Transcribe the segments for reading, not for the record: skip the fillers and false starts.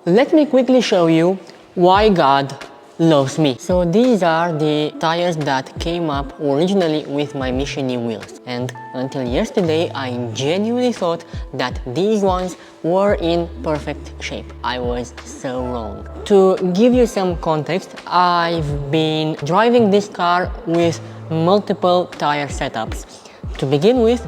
Let me quickly show you why God loves me. So these are the tires that came up originally with my Michelin wheels, and until yesterday I genuinely thought that these ones were in perfect shape. I was so wrong. To give you some context, I've been driving this car with multiple tire setups. To begin with,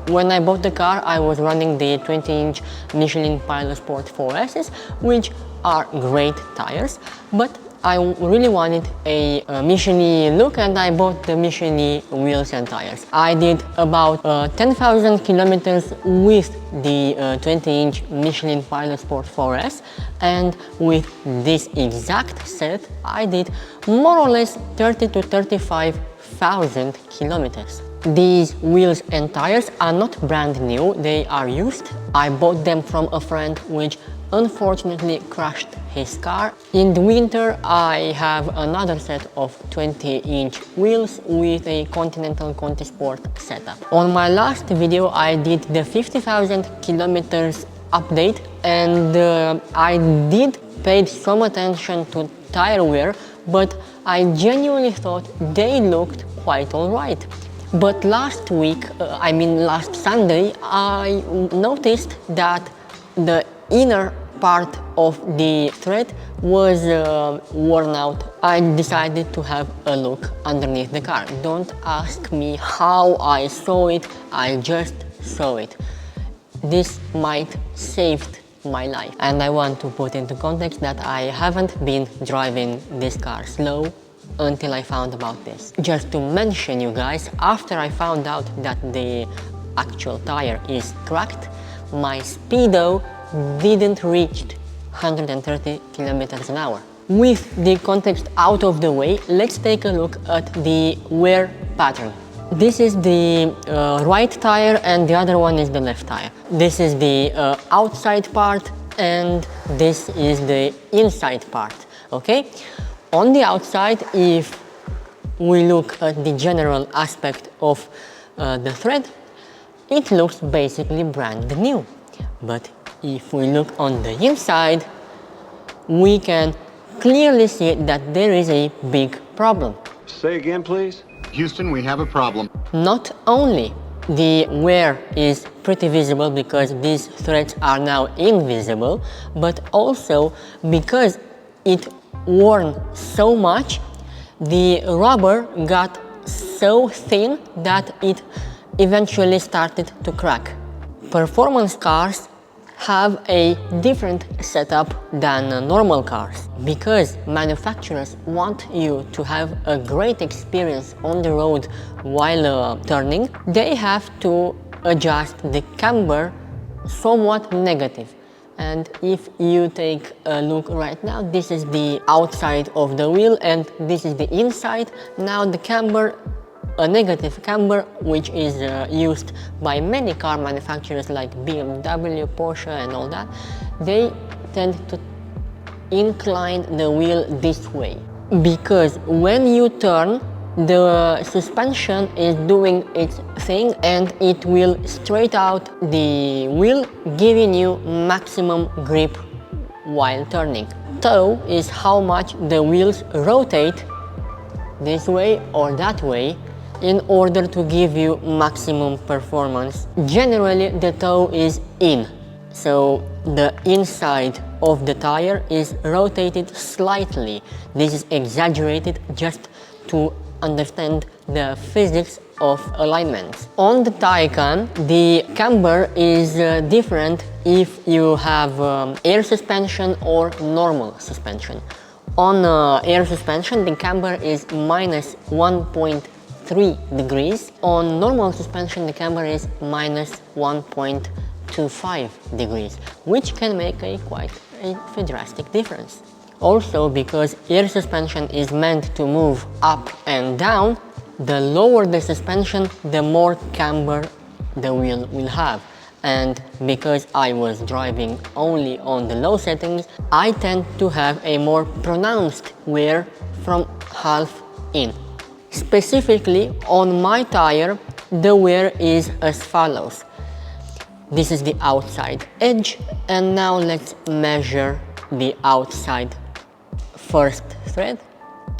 when I bought the car, I was running the 20-inch Michelin Pilot Sport 4Ss, which are great tires, but I really wanted a Michelin look, and I bought the Michelin wheels and tires. I did about 10,000 kilometers with the 20-inch Michelin Pilot Sport 4S, and with this exact set I did more or less 30 to 35,000 kilometers. These wheels and tires are not brand new, they are used. I bought them from a friend which unfortunately crashed his car. In the winter I have another set of 20-inch wheels with a Continental Conti Sport setup. On my last video I did the 50,000 kilometers update, and I did pay some attention to tire wear, but I genuinely thought they looked quite alright. But last Sunday, I noticed that the inner part of the thread was worn out. I decided to have a look underneath the car. Don't ask me how I saw it, I just saw it. This might saved my life. And I want to put into context that I haven't been driving this car slow until I found about this. Just to mention you guys, after I found out that the actual tire is cracked, my speedo didn't reach 130 kilometers an hour. With the context out of the way, let's take a look at the wear pattern. This is the right tire and the other one is the left tire. This is the outside part and this is the inside part, okay? On the outside, if we look at the general aspect of the thread, it looks basically brand new. But if we look on the inside, we can clearly see that there is a big problem. Say again, please. Houston, we have a problem. Not only the wear is pretty visible because these threads are now invisible, but also because it worn so much, the rubber got so thin that it eventually started to crack. Performance cars have a different setup than normal cars because manufacturers want you to have a great experience on the road while turning. They have to adjust the camber somewhat negative. And if you take a look right now, this is the outside of the wheel and this is the inside. Now the camber, a negative camber, which is used by many car manufacturers like BMW, Porsche and all that, they tend to incline the wheel this way. Because when you turn, the suspension is doing its thing and it will straight out the wheel, giving you maximum grip while turning. Toe is how much the wheels rotate this way or that way in order to give you maximum performance. Generally, the toe is in, so the inside of the tire is rotated slightly. This is exaggerated just to understand the physics of alignments. On the Taycan, the camber is different if you have air suspension or normal suspension. On air suspension, the camber is minus 1.3 degrees. On normal suspension, the camber is minus 1.25 degrees, which can make quite a drastic difference. Also, because air suspension is meant to move up and down, the lower the suspension, the more camber the wheel will have. And because I was driving only on the low settings, I tend to have a more pronounced wear from half in. Specifically, on my tire, the wear is as follows. This is the outside edge, and now let's measure the outside first thread,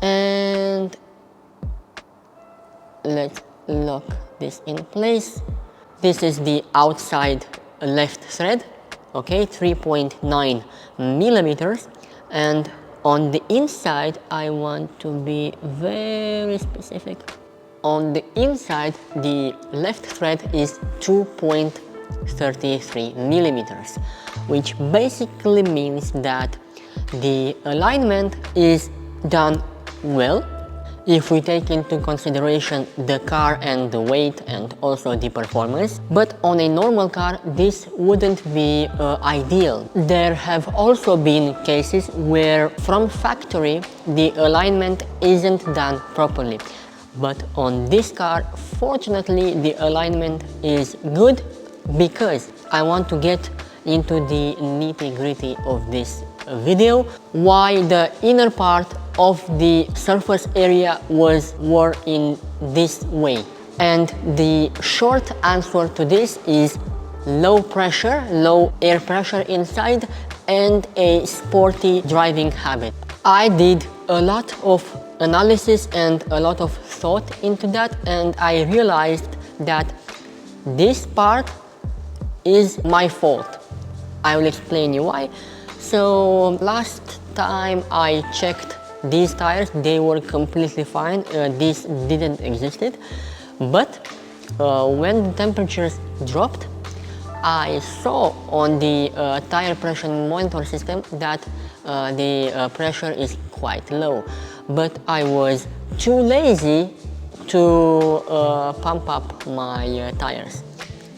and let's lock this in place. This is the outside left thread, okay, 3.9 millimeters, and on the inside I want to be very specific. On the inside, the left thread is 2.33 millimeters, which basically means that the alignment is done well if we take into consideration the car and the weight and also the performance. But on a normal car, this wouldn't be ideal. There have also been cases where from factory the alignment isn't done properly. But on this car, fortunately, the alignment is good, because I want to get into the nitty-gritty of this video, why the inner part of the surface area was worn in this way. And the short answer to this is low pressure, low air pressure inside, and a sporty driving habit. I did a lot of analysis and a lot of thought into that, and I realized that this part is my fault. I will explain you why. So last time I checked these tires, they were completely fine. This didn't existed, but when the temperatures dropped, I saw on the tire pressure monitor system that the pressure is quite low, but I was too lazy to pump up my tires.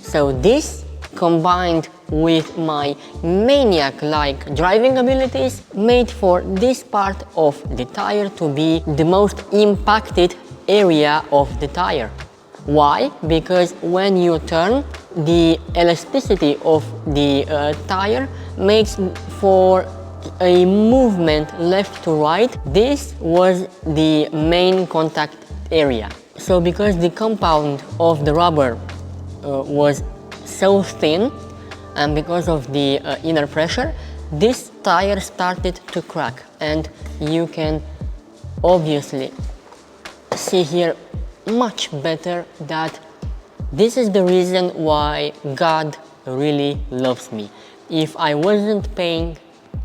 So this, combined with my maniac-like driving abilities, made for this part of the tire to be the most impacted area of the tire. Why? Because when you turn, the elasticity of the tire makes for a movement left to right. This was the main contact area. So because the compound of the rubber was so thin, and because of the inner pressure, this tire started to crack, and you can obviously see here much better that this is the reason why God really loves me. If I wasn't paying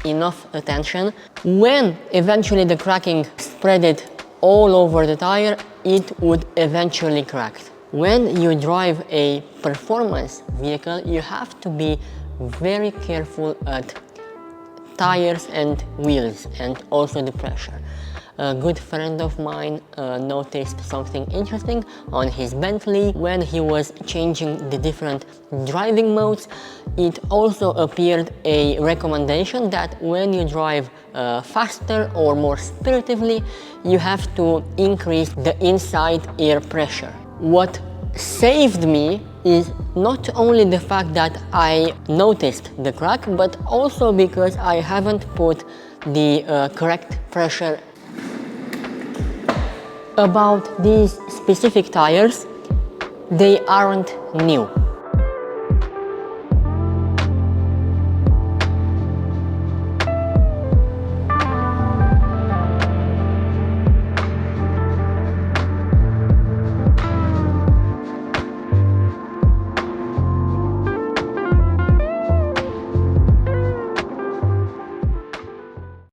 enough attention, when eventually the cracking spreaded all over the tire, it would eventually crack. When you drive a performance vehicle, you have to be very careful at tires and wheels, and also the pressure. A good friend of mine noticed something interesting on his Bentley. When he was changing the different driving modes, it also appeared a recommendation that when you drive faster or more spiritively, you have to increase the inside air pressure. What saved me is not only the fact that I noticed the crack, but also because I haven't put the correct pressure. About these specific tires, they aren't new.